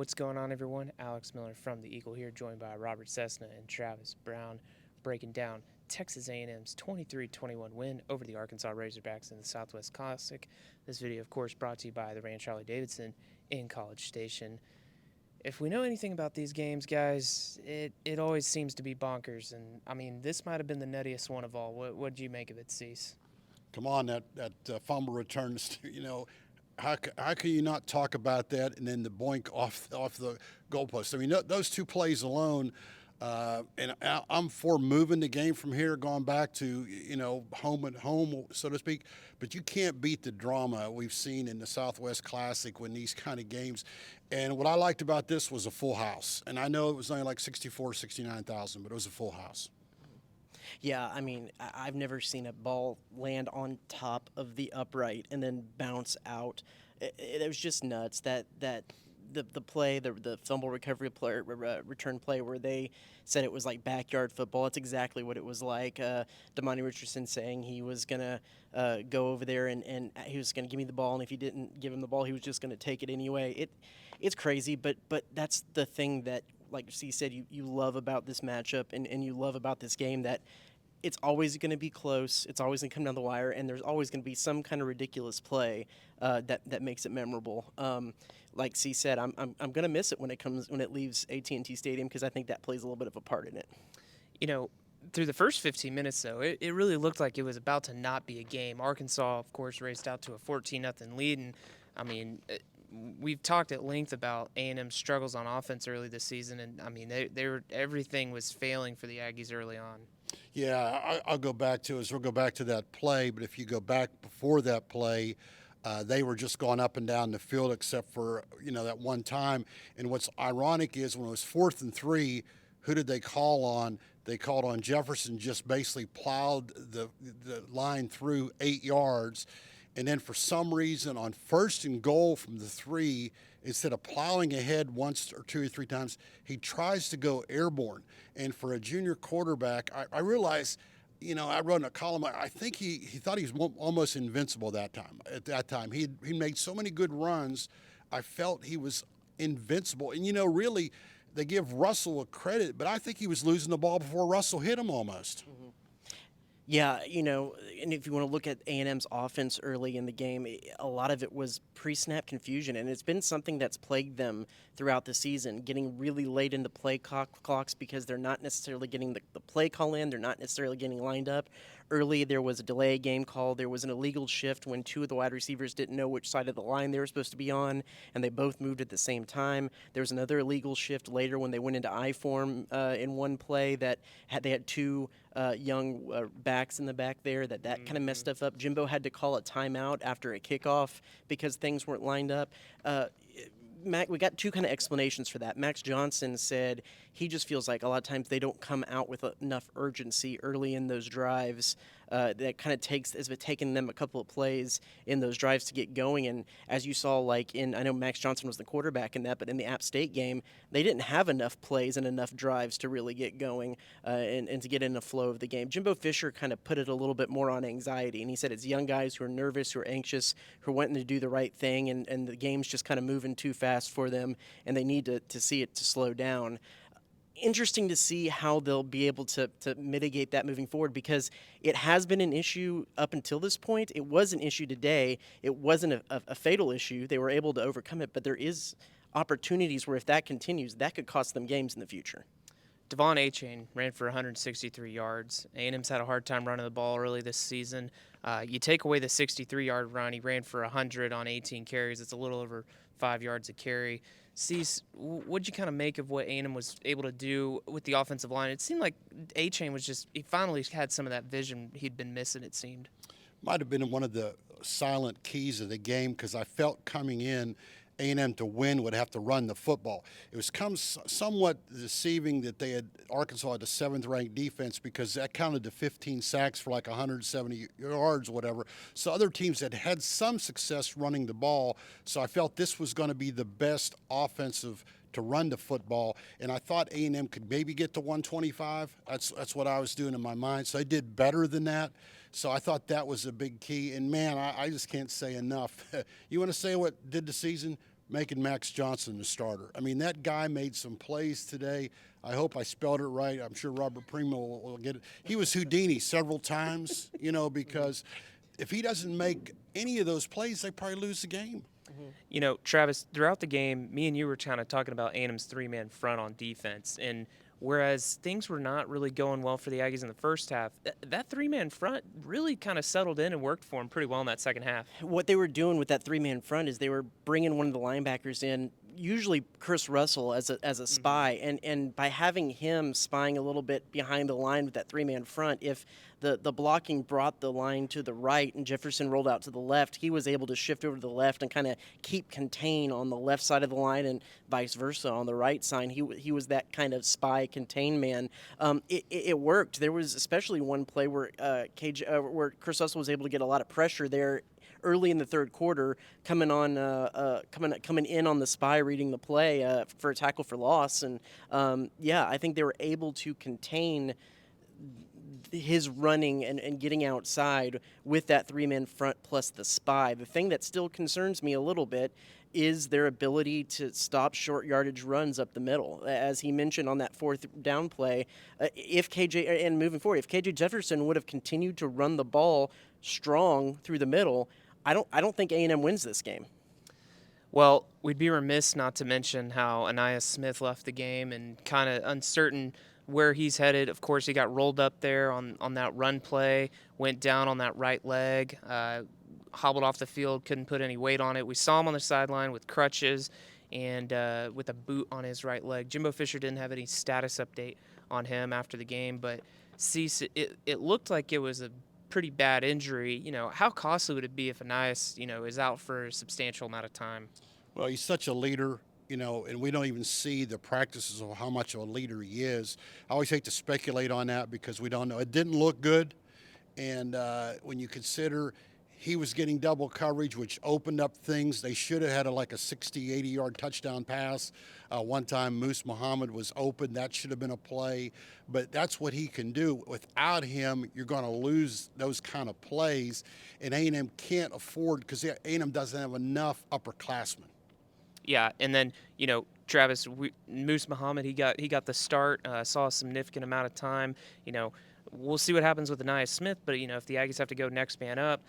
What's going on, everyone? Alex Miller from the Eagle here, joined by Robert Cessna and Travis Brown, breaking down Texas A&M's 23-21 win over the Arkansas Razorbacks in the Southwest Classic. This video, of course, brought to you by the Ranch Harley-Davidson in College Station. If we know anything about these games, guys, it always seems to be bonkers. And, I mean, this might have been the nuttiest one of all. What did you make of it, Cease? Come on, that fumble returns. How can you not talk about that? And then the boink off the goalpost. I mean, those two plays alone. And I'm for moving the game from here, going back to home and home, so to speak. But you can't beat the drama we've seen in the Southwest Classic when these kind of games. And what I liked about this was a full house. And I know it was only like 69,000, but it was a full house. Yeah, I mean, I've never seen a ball land on top of the upright and then bounce out. It was just nuts. The play, the fumble recovery play, return play, where they said it was like backyard football. It's exactly what it was like. Damani Richardson saying he was gonna go over there and he was gonna give me the ball, and if he didn't give him the ball, he was just gonna take it anyway. It's crazy, but that's the thing that, like C said, you love about this matchup and you love about this game, that it's always going to be close. It's always going to come down the wire, and there's always going to be some kind of ridiculous play that makes it memorable. Like C said, I'm going to miss it when it leaves AT&T Stadium, because I think that plays a little bit of a part in it. You know, through the first 15 minutes, though, it really looked like it was about to not be a game. Arkansas, of course, raced out to a 14-0 lead, and I mean, we've talked at length about A&M's struggles on offense early this season, and I mean, everything was failing for the Aggies early on. Yeah, I'll go back to we'll go back to that play. But if you go back before that play, they were just going up and down the field, except for that one time. And what's ironic is when it was 4th and 3, who did they call on? They called on Jefferson. Just basically plowed the line through 8 yards. And then for some reason on 1st and goal from the 3, instead of plowing ahead once or 2 or 3 times, he tries to go airborne. And for a junior quarterback, I realized, I wrote in a column, I think he thought he was almost invincible that time. At that time, he made so many good runs, I felt he was invincible. And, really, they give Russell a credit, but I think he was losing the ball before Russell hit him almost. Mm-hmm. Yeah, and if you want to look at A&M's offense early in the game, a lot of it was pre-snap confusion, and it's been something that's plagued them throughout the season, getting really late into play clocks because they're not necessarily getting the play call in, they're not necessarily getting lined up. Early, there was a delay game call. There was an illegal shift when 2 of the wide receivers didn't know which side of the line they were supposed to be on, and they both moved at the same time. There was another illegal shift later when they went into I form in one play that they had 2 young backs in the back there that kind of messed stuff up. Jimbo had to call a timeout after a kickoff because things weren't lined up. We got 2 kind of explanations for that. Max Johnson said he just feels like a lot of times they don't come out with enough urgency early in those drives. That kind of has been taking them a couple of plays in those drives to get going. And as you saw, I know Max Johnson was the quarterback in that, but in the App State game, they didn't have enough plays and enough drives to really get going and to get in the flow of the game. Jimbo Fisher kind of put it a little bit more on anxiety, and he said it's young guys who are nervous, who are anxious, who are wanting to do the right thing, and the game's just kind of moving too fast for them, and they need to see it to slow down. Interesting to see how they'll be able to mitigate that moving forward, because it has been an issue up until this point. It was an issue today. It wasn't a fatal issue. They were able to overcome it, but there is opportunities where if that continues, that could cost them games in the future. Devon Achane ran for 163 yards. A&M's had a hard time running the ball early this season. You take away the 63-yard run, he ran for 100 on 18 carries. It's a little over 5 yards a carry. Cease, what'd you kind of make of what A&M was able to do with the offensive line? It seemed like Achane he finally had some of that vision he'd been missing, it seemed. Might have been one of the silent keys of the game, because I felt coming in, A&M to win would have to run the football. It was somewhat deceiving that Arkansas had the 7th-ranked defense, because that counted to 15 sacks for like 170 yards or whatever. So other teams had some success running the ball. So I felt this was going to be the best offensive to run the football, and I thought A&M could maybe get to 125. That's what I was doing in my mind. So they did better than that. So I thought that was a big key. And man, I just can't say enough. You want to say what did the season? making Max Johnson the starter. I mean, that guy made some plays today. I hope I spelled it right. I'm sure Robert Primo will get it. He was Houdini several times, because if he doesn't make any of those plays, they probably lose the game. Travis, throughout the game, me and you were kind of talking about A&M's three-man front on defense, and whereas things were not really going well for the Aggies in the first half, that three-man front really kind of settled in and worked for them pretty well in that second half. What they were doing with that three-man front is they were bringing one of the linebackers in, usually Chris Russell as a spy, and by having him spying a little bit behind the line with that three-man front, if the blocking brought the line to the right and Jefferson rolled out to the left, he was able to shift over to the left and kind of keep contain on the left side of the line and vice versa on the right side. He was that kind of spy contain man. It worked. There was especially one play where where Chris Russell was able to get a lot of pressure there early in the third quarter, coming in on the spy, reading the play for a tackle for loss, and I think they were able to contain his running and getting outside with that three-man front plus the spy. The thing that still concerns me a little bit is their ability to stop short yardage runs up the middle. As he mentioned on that fourth down play, if KJ Jefferson would have continued to run the ball strong through the middle, I don't think A&M wins this game. Well, we'd be remiss not to mention how Anais Smith left the game and kind of uncertain where he's headed. Of course, he got rolled up there on that run play, went down on that right leg, hobbled off the field, couldn't put any weight on it. We saw him on the sideline with crutches and with a boot on his right leg. Jimbo Fisher didn't have any status update on him after the game, but Cease, it looked like it was a pretty bad injury. How costly would it be if Anais, is out for a substantial amount of time? Well, he's such a leader, and we don't even see the practices of how much of a leader he is. I always hate to speculate on that because we don't know. It didn't look good, and when you consider he was getting double coverage, which opened up things. They should have had like a 60, 80-yard touchdown pass. One time Moose Muhammad was open. That should have been a play. But that's what he can do. Without him, you're going to lose those kind of plays. And A&M can't afford, because A&M doesn't have enough upperclassmen. Yeah, and then, Travis, Moose Muhammad, he got the start, saw a significant amount of time. We'll see what happens with Anais Smith, but, if the Aggies have to go next man up,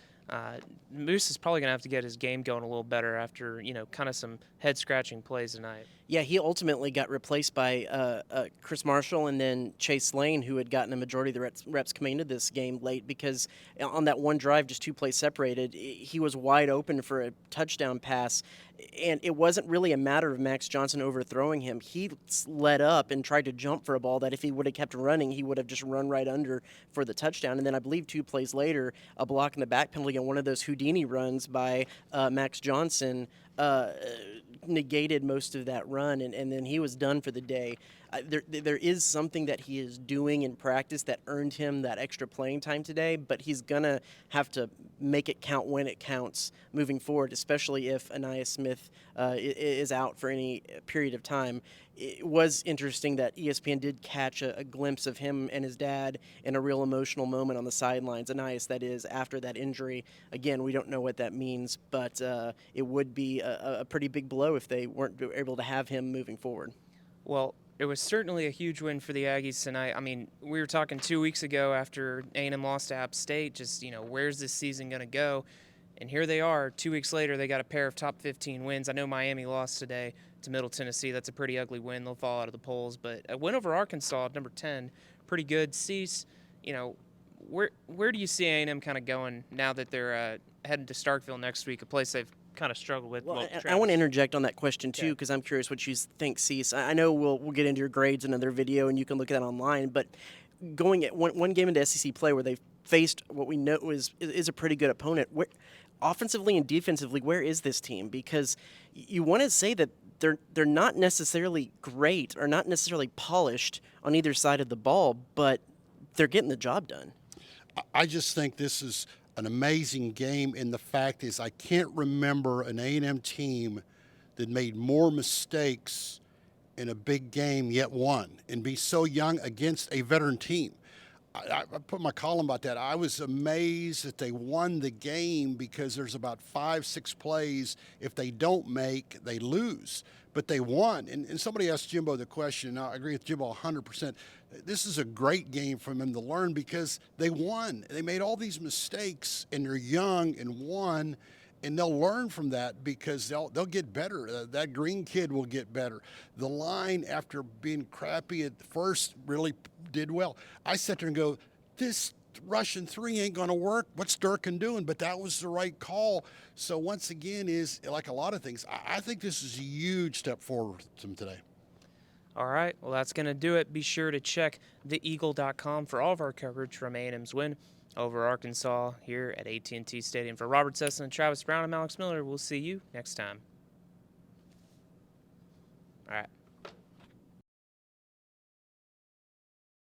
Moose is probably going to have to get his game going a little better after, kind of some head-scratching plays tonight. Yeah, he ultimately got replaced by Chris Marshall and then Chase Lane, who had gotten a majority of the reps coming into this game late, because on that one drive, just two plays separated, he was wide open for a touchdown pass, and it wasn't really a matter of Max Johnson overthrowing him. He led up and tried to jump for a ball that if he would have kept running, he would have just run right under for the touchdown. And then I believe 2 plays later, a block in the back penalty on one of those Houdini runs by Max Johnson negated most of that run, and then he was done for the day. There is something that he is doing in practice that earned him that extra playing time today, but he's going to have to make it count when it counts moving forward, especially if Anais Smith is out for any period of time. It was interesting that ESPN did catch a glimpse of him and his dad in a real emotional moment on the sidelines. Anais, that is, after that injury. Again, we don't know what that means, but it would be a pretty big blow if they weren't able to have him moving forward. Well, it was certainly a huge win for the Aggies tonight. I mean, we were talking 2 weeks ago after A&M lost to App State, just, where's this season going to go? And here they are. 2 weeks later, they got a pair of top 15 wins. I know Miami lost today to Middle Tennessee. That's a pretty ugly win. They'll fall out of the polls. But a win over Arkansas at number 10, pretty good. Cease, where do you see A&M kind of going now that they're heading to Starkville next week, a place they've kind of struggled with? Well, I want to interject on that question too, because I'm curious what you think, Cease. I know we'll get into your grades in another video, and you can look at that online. But going at one game into SEC play where they faced what we know is a pretty good opponent, offensively and defensively, where is this team? Because you want to say that they're not necessarily great or not necessarily polished on either side of the ball, but they're getting the job done. I just think this is an amazing game, and the fact is I can't remember an A&M team that made more mistakes in a big game yet won and be so young against a veteran team. I put my column about that. I was amazed that they won the game because there's about 5, 6 plays. If they don't make, they lose. But they won. And somebody asked Jimbo the question, and I agree with Jimbo 100%. This is a great game for them to learn because they won. They made all these mistakes, and they're young and won. And they'll learn from that because they'll get better. That Green kid will get better. The line, after being crappy at first, really did well. I sat there and go, this Russian 3 ain't going to work. What's Durkin doing? But that was the right call. So once again, is like a lot of things. I think this is a huge step forward for them today. All right, well, that's going to do it. Be sure to check theeagle.com for all of our coverage from A&M's win over Arkansas here at AT&T Stadium. For Robert Sesson and Travis Brown, I'm Alex Miller. We'll see you next time. All right.